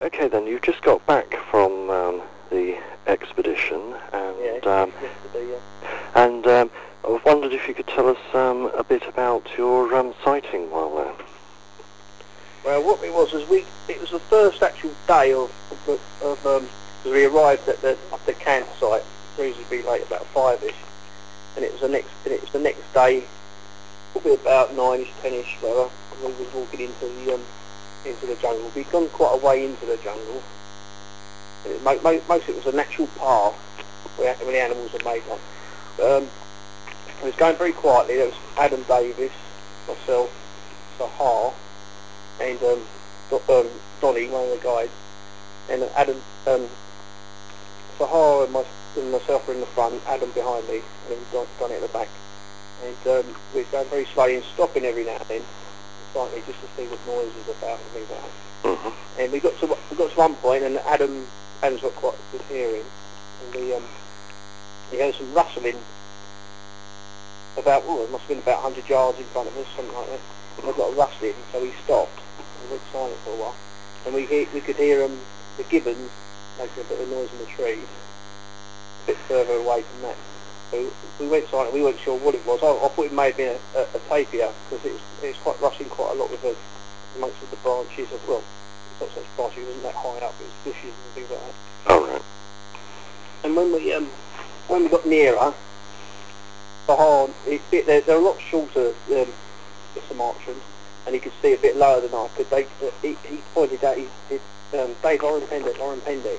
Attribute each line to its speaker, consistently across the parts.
Speaker 1: Okay then, you've just got back from the expedition, and
Speaker 2: Yesterday,
Speaker 1: I wondered if you could tell us a bit about your sighting while there.
Speaker 2: Well, what it was is it was the first actual day of we arrived at the campsite reasonably late, about 5ish, and it was the next day, probably about 9ish, 10ish, whatever. And we was walking into the jungle. We'd gone quite a way into the jungle. Most of it was a natural path where the animals are made like. It was going very quietly. There was Adam Davis, myself, Sahar, and Donnie, one of the guides, and Adam, Sahar and myself were in the front, Adam behind me, and Donnie at the back. And we were going very slowly and stopping every now and then, slightly, just to see what noise was about and things like that.
Speaker 1: Mm-hmm.
Speaker 2: And we got to one point, and Adam's got quite good hearing, and he heard some rustling about, it must have been about 100 yards in front of us, something like that. And I got a rustling, so he stopped and went silent for a while. And we could hear the gibbons making a bit of noise in the trees, a bit further away from that. So we went silent. We weren't sure what it was. I thought it may have been a tapir, because it was quite rustling quite a lot with amongst the branches as well. It's not such branches, it wasn't that high up. It was bushes and things like that.
Speaker 1: Oh right.
Speaker 2: And when we got nearer, they're a lot shorter than the Sumatrans, and he could see a bit lower than I could. He pointed out Dave Lauren Pendy,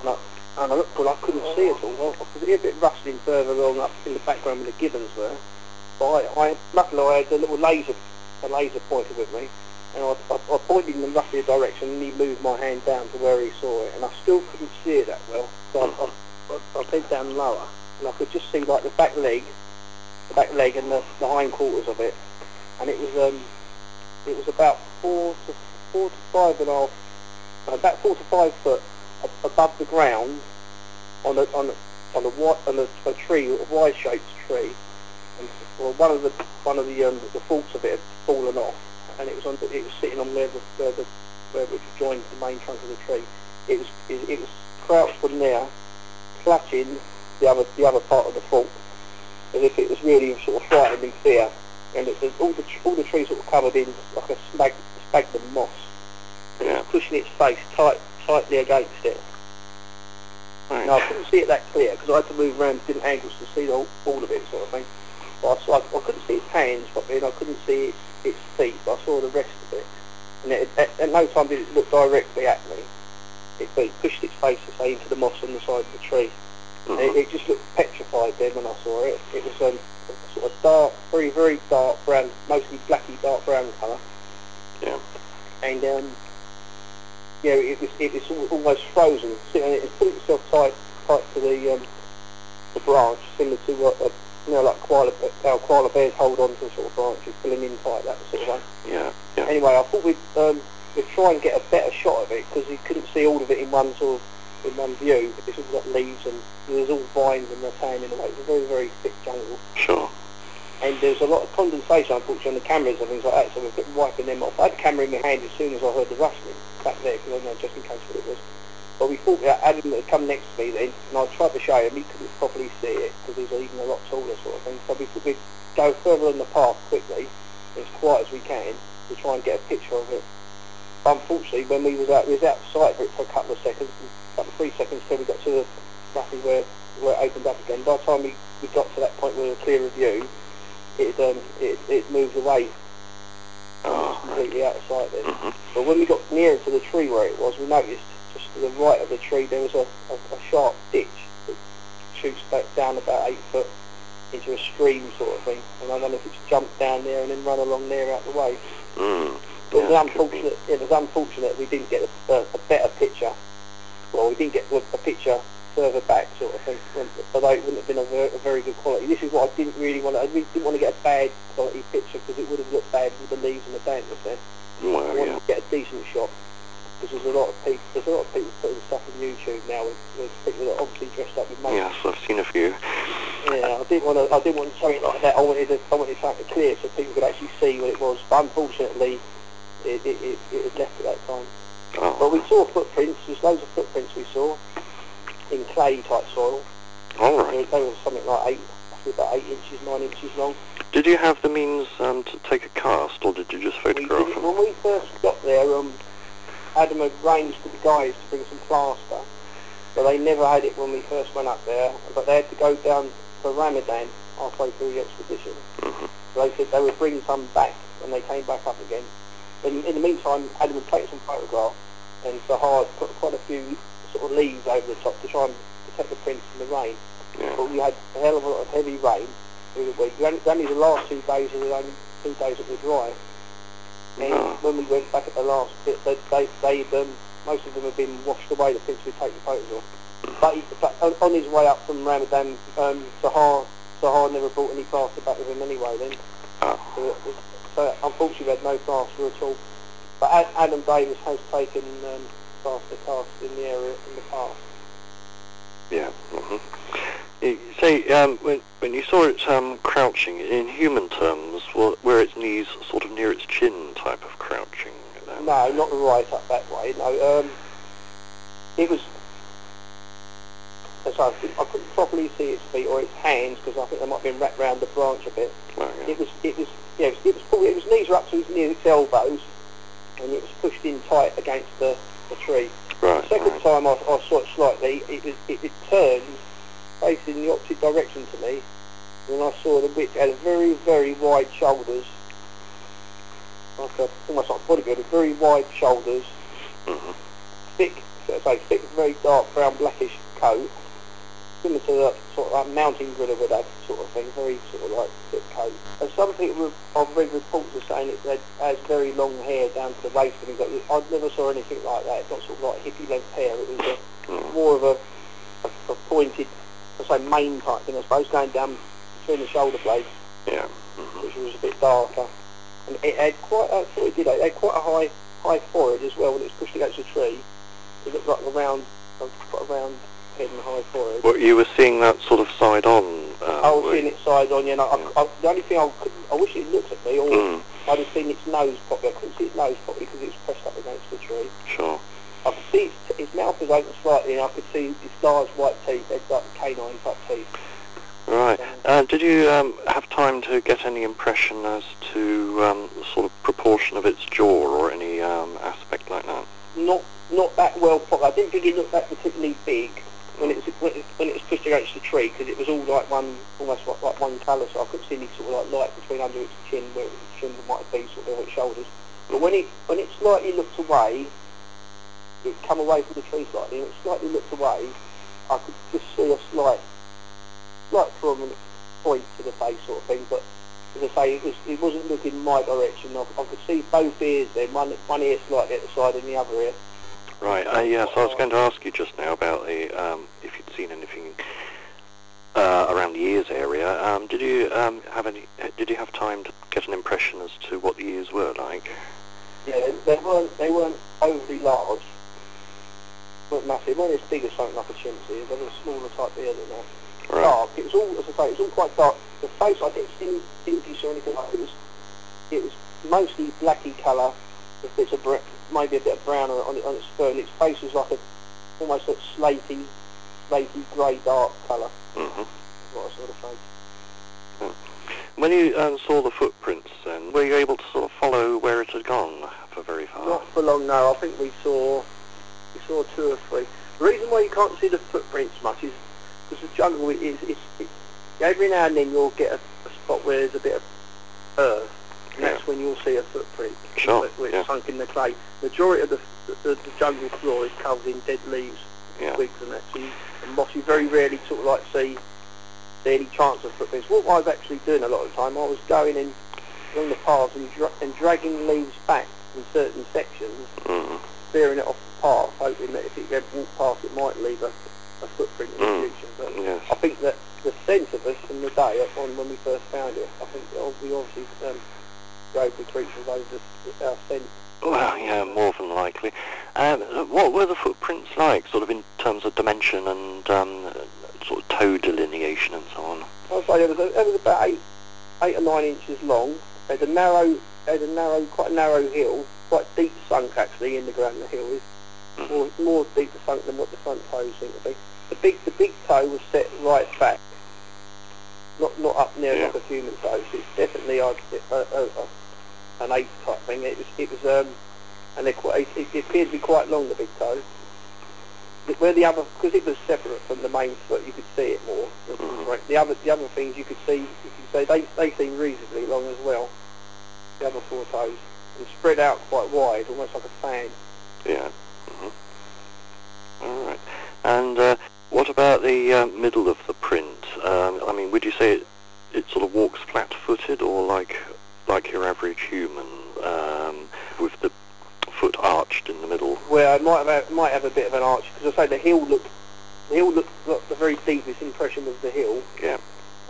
Speaker 2: and I looked, but I couldn't see it all. I could hear a bit rustling further along up in the background where the gibbons were. But luckily I had a little laser pointer with me, and I pointed in roughly a direction, and he moved my hand down to where he saw it, and I still couldn't see it that well. So I bent down lower, and I could just see like the back leg and the hindquarters of it, and it was about 4 to 5 foot above the ground on a tree, a Y-shaped tree, and one of the forks of it had fallen off, and it was sitting on where it joined the main trunk of the tree. It was crouched from there, clutching the other part of the fork, as if it was really sort of frightened in fear, and all the trees sort of covered in like a sphagnum moss, and it was pushing its face tightly against it.
Speaker 1: Right.
Speaker 2: Now I couldn't see it that clear because I had to move around different angles to see all of it, sort of thing. But I couldn't see its hands properly, and I couldn't see its feet, but I saw the rest of it. And at no time did it look directly at me. It pushed its face, to say, into the moss on the side of the tree.
Speaker 1: Mm-hmm.
Speaker 2: And it just looked petrified then when I saw it. It was a sort of dark, very, very dark brown, mostly blacky dark brown colour.
Speaker 1: Yeah.
Speaker 2: And it was almost frozen. It put itself tight to the branch, similar to what like how koala bears hold on to sort of branches, pulling in tight, that sort of way.
Speaker 1: Yeah. Yeah.
Speaker 2: Anyway, I thought we'd try and get a better shot of it, because you couldn't see all of it in one view. It's all got leaves and there's all vines and rattan in the way. It's a very, very thick jungle.
Speaker 1: Sure.
Speaker 2: And there's a lot of condensation, unfortunately, on the cameras and things like that, so we've got wiping them off. I had the camera in my hand as soon as I heard the rustling back there, because I know just in case what it was. But we thought that Adam had come next to me then, and I tried to show him. He couldn't properly see it, because he's even a lot taller, sort of thing. So we thought we'd go further on the path quickly, as quiet as we can, to try and get a picture of it. But unfortunately, when we was out of sight for it for a couple of seconds, 3 seconds till we got to roughly where it opened up again. By the time we got to that point where we were clear of view, it moved away. It was completely out of sight then.
Speaker 1: Mm-hmm.
Speaker 2: But when we got nearer to the tree where it was, we noticed just to the right of the tree there was a sharp ditch that shoots back down about 8 foot into a stream sort of thing. And I don't know if it's jumped down there and then run along there out the way.
Speaker 1: Mm.
Speaker 2: It was unfortunate we didn't get a better picture. Well, we didn't get a picture further back, sort of thing, although it wouldn't have been a very good quality. This is what I didn't really want. I really didn't want to get a bad quality picture, because it would have looked bad with the leaves and the dampness there.
Speaker 1: Well,
Speaker 2: I wanted to get a decent shot, because there's a lot of people putting stuff on YouTube now with people that are obviously dressed up with makeup.
Speaker 1: yes, I've seen a few.
Speaker 2: Yeah, I didn't want something like that. I wanted something clear so people could actually see what it was. But unfortunately, it had left at that time.
Speaker 1: Oh.
Speaker 2: But we saw footprints. There's loads of footprints we saw in clay type soil.
Speaker 1: All right.
Speaker 2: They were something like about 8 inches, 9 inches long.
Speaker 1: Did you have the means to take a cast, or did you just photograph them?
Speaker 2: When we first got there, Adam had arranged with the guys to bring some plaster, but they never had it when we first went up there. But they had to go down for Ramadan halfway through the expedition.
Speaker 1: Mm-hmm.
Speaker 2: So they said they would bring some back when they came back up again. In the meantime, Adam had taken some photographs, and Sahar put quite a few sort of leaves over the top to try and protect the prints from the rain.
Speaker 1: Yeah.
Speaker 2: But we had a hell of a lot of heavy rain through the week. Only the last 2 days were the only 2 days that were dry. And when we went back at the last bit, most of them had been washed away, the prints we'd taken photos of. But on his way up from Ramadan, Sahar never brought any plaster back with him anyway then.
Speaker 1: Oh.
Speaker 2: So unfortunately we had no plaster at all. But Adam Davis has taken plaster casts in the area in the past.
Speaker 1: Yeah. Mm-hmm. You say, when you saw it crouching, in human terms, were its knees sort of near its chin type of crouching?
Speaker 2: No, not right up that way. No, it was. So I couldn't properly see its feet or its hands because I think they might have been wrapped round the branch a bit.
Speaker 1: Oh, yeah.
Speaker 2: It was knees were up to its elbows, and it was pushed in tight against the tree.
Speaker 1: Right.
Speaker 2: The second time I saw it slightly, it turned facing the opposite direction to me, and I saw the witch had a very, very wide shoulders, almost like a bodybuilder, very wide shoulders, thick, very dark brown blackish coat, similar to the sort of mountain gorilla would have sort of thing, very sort of like thick coat. And some people I've read reports are saying it has very long hair down to the waist, and I never saw anything like that. It's not sort of like hippie length hair. It was more of a pointed, I say mane type thing, I suppose, going down between the shoulder blades.
Speaker 1: Yeah.
Speaker 2: Which was a bit darker. And it had quite a high forehead as well when it was pushed against a tree. It looked like a round head and high forehead.
Speaker 1: Well, you were seeing that sort of side on?
Speaker 2: I was seeing it side on, yeah. The only thing I wish it looked at me, or I'd have seen its nose properly. I couldn't see its nose properly because it was pressed up against the tree.
Speaker 1: Sure.
Speaker 2: I could see its mouth was open slightly, and I could see its large white teeth. They'd like canine type teeth.
Speaker 1: Right. Did you have time to get any impression as to the sort of proportion of its jaw or any aspect like that?
Speaker 2: Not that well proper. I didn't think it looked that particularly big when it was pushed against the tree, because it was all like almost like one colour. So I couldn't see any sort of like light between under its chin, where its chin might be sort of its shoulders. But when it slightly looked away, it come away from the tree slightly, and it slightly looked away, I could just see a slight prominent point to the face sort of thing, but as I say, it wasn't looking my direction. I could see both ears then, one ear slightly at the side and the other ear.
Speaker 1: Right, yes, I was going to ask you just now about the, if you'd seen anything around the ears area. Did you have time to get an impression as to what the ears were like?
Speaker 2: Yeah, they weren't overly large, weren't massive. They weren't as big as something like a chimpanzee. They were a smaller type ear than that.
Speaker 1: Right.
Speaker 2: Dark. It was all, as I say, it was all quite dark. The face, I didn't see pinkish or anything like it. It was mostly blacky colour, with bits of maybe a bit of brown on its fur, and its face was like almost a slaty grey dark colour. What I sort of face.
Speaker 1: When you saw the footprints then, were you able to sort of follow where it had gone for very far?
Speaker 2: Not for long, no. I think we saw 2 or 3. The reason why you can't see the footprints much is because the jungle every now and then you'll get a spot where there's a bit of earth, and that's when you'll see a footprint.
Speaker 1: Sure.
Speaker 2: Where it's sunk in the clay. The majority of the jungle floor is covered in dead leaves, twigs and that. So moss, you very rarely sort of like see any chance of footprints. What I was actually doing a lot of the time, I was going in along the paths and dragging leaves back in certain sections, clearing it off the path, hoping that if it had walked past it might leave a footprint in the future. But I think that the sense of us from the day on when we first found it, I think we obviously drove the creatures over our scent.
Speaker 1: Well, yeah, more than likely. What were the footprints like, sort of in terms of dimension and sort of toe delineation and so on?
Speaker 2: I'd say it was about 8 or 9 inches long. It had quite a narrow hill, quite deep sunk actually in the ground. The hill is more deeper sunk than what the front toes seem to be. The big toe was set right back, not up near like a human toe. So it's definitely an ape type thing. It was and it appeared to be quite long, the big toe. Where the other, because it was separate from the main foot, you could see it more. The other things you could see, they seem reasonably long as well. The other four toes, and spread out quite wide, almost like a fan.
Speaker 1: Yeah. All right. And what about the middle of the print? I mean, would you say it sort of walks flat-footed, or like your average human, with the foot arched in the middle?
Speaker 2: Well, it might have a bit of an arch, because I say the heel looked like the very deepest impression of the heel.
Speaker 1: Yeah.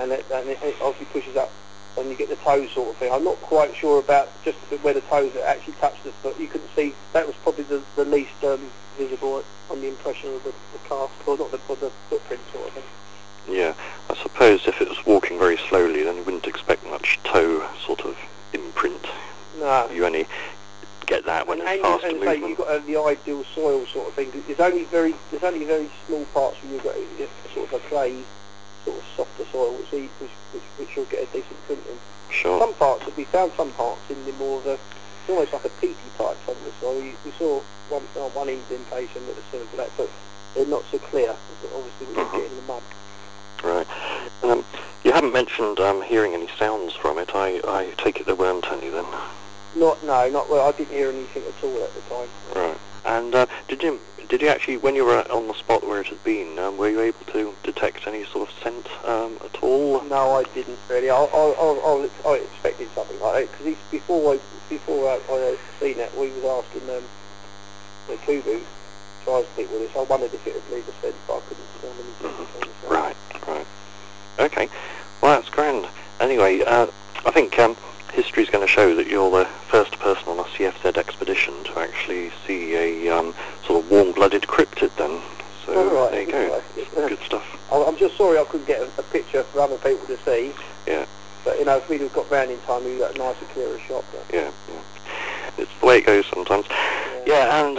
Speaker 2: And it obviously pushes up, and you get the toes sort of thing. I'm not quite sure about just where the toes actually touch the foot. You couldn't see. That was probably the least visible on the impression of the cast, or not the footprint sort of thing.
Speaker 1: Yeah, I suppose if it was walking very slowly, then you wouldn't expect much toe sort of imprint.
Speaker 2: No.
Speaker 1: You only get that when it's faster movement.
Speaker 2: And you've got the ideal soil sort of thing. There's only very small parts where you've got sort of a clay, sort of softer soil, which you'll get a decent print in.
Speaker 1: Sure.
Speaker 2: Some parts, we found some parts in the more of a, it's almost like a peaty type some of the soil. We saw one indentation that was sort of black, but they're not so clear. Obviously, we didn't get in the mud.
Speaker 1: Right. You haven't mentioned hearing any sounds from it. I take it there weren't any then?
Speaker 2: Not well. I didn't hear anything at all at the time.
Speaker 1: Right. And did you actually, when you were on the spot where it had been, were you able to detect any sort of scent at all?
Speaker 2: No, I didn't really. I expected something like that, because before I seen it, we was asking the Kubu tries to with us. I wondered if it would leave a scent, but I couldn't smell anything.
Speaker 1: Right. Okay. Well, that's grand. Anyway, I think history's going to show that you're the first person on a CFZ expedition to actually see a sort of warm-blooded cryptid then. So there you go. Good stuff.
Speaker 2: I'm just sorry I couldn't get a picture for other people to see.
Speaker 1: Yeah.
Speaker 2: But if we'd have got round in time, we'd got a nicer, clearer shot.
Speaker 1: Yeah. It's the way it goes sometimes. Yeah, and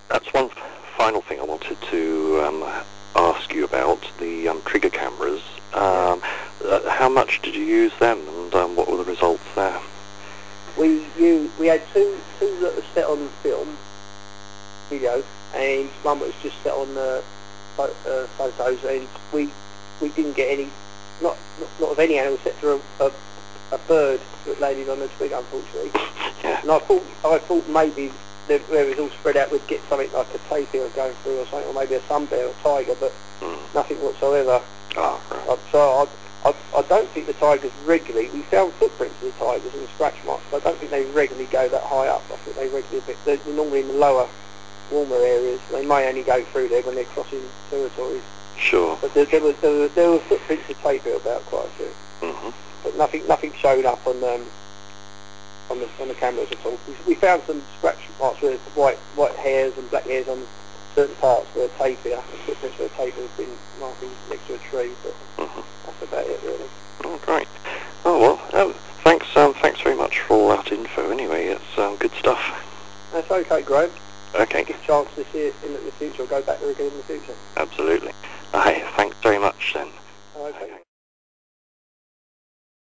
Speaker 1: that's one final thing I wanted to ask you about, the trigger cameras. How much did you use them, and what were the results there?
Speaker 2: We had two that were set on film, video, and one was just set on photos, and we didn't get any, not of any animal except for a bird that landed on a twig, unfortunately.
Speaker 1: Yeah.
Speaker 2: And I thought maybe where it was all spread out, we'd get something like a tapir going through or something, or maybe a sun bear or tiger, but nothing whatsoever.
Speaker 1: Oh, right.
Speaker 2: So I don't think the tigers regularly, we found footprints of the tigers and scratch marks, but I don't think they regularly go that high up. I think they regularly, they're normally in the lower, warmer areas. They may only go through there when they're crossing territories.
Speaker 1: Sure.
Speaker 2: But there were footprints of tapir about quite a few. But nothing showed up on the cameras at all. We found some scratch marks with white hairs and black hairs on certain parts where footprints where tapir has been marking next to a tree, but that's about it really.
Speaker 1: Oh, great. Oh well, thanks very much for all that info. Anyway, it's good stuff.
Speaker 2: That's okay, Graham.
Speaker 1: Okay.
Speaker 2: Give a chance to see it in the future, or go back there again in the future.